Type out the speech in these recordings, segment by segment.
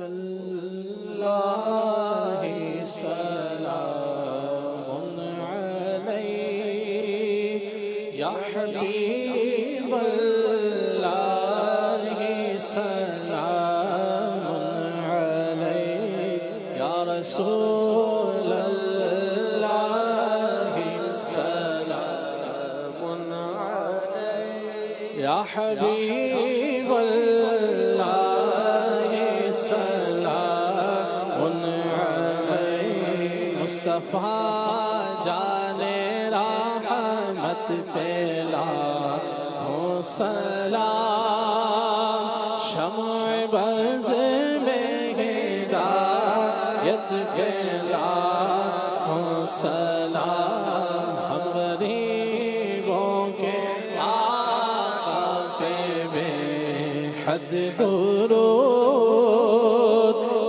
الله سلام عليك يا حبيب الله سلام عليك يا رسول الله سلام عليك يا حبيب الله سلام عليك مصطفى جانے رحمت پہ لاکھوں سلام شمع بز میں ہدایت پہ لاکھوں سلام ہم غریبوں کے آقا پہ بے حد درود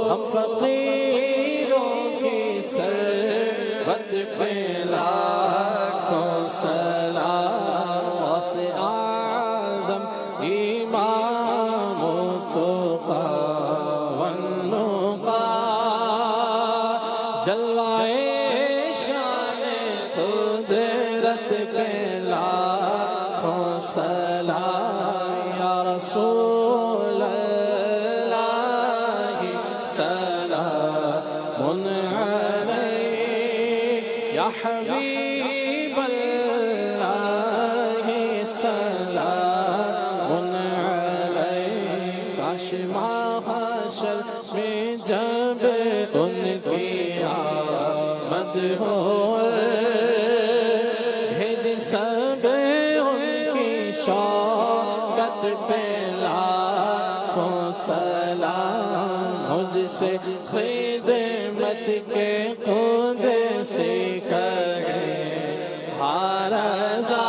ہم فقیروں کی سربت پہ لاکھوں سلام غوث اعظم امام التقی والنقی جلوائے شان قدرت پہ لاکھوں سلام یا رسول اللہ سلام علیک یا حبیب اللہ سلام علیک کاش محشر میں جب ان کی آمد ہو بھیج سب ان کی شوقت پہ لاکھوں سلام مجھ سے خدمت کے خود سے کرے ہر رضا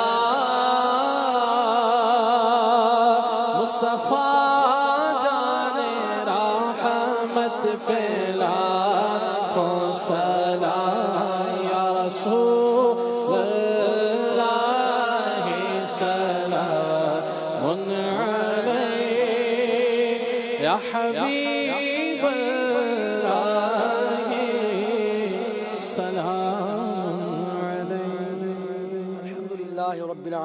مصطفیٰ جانے رحمت پہ لاکھوں سلام یا رسول اللہ سلام علیک یا حبیب اللہ سلام علیک الحمد للہ رب العالمین.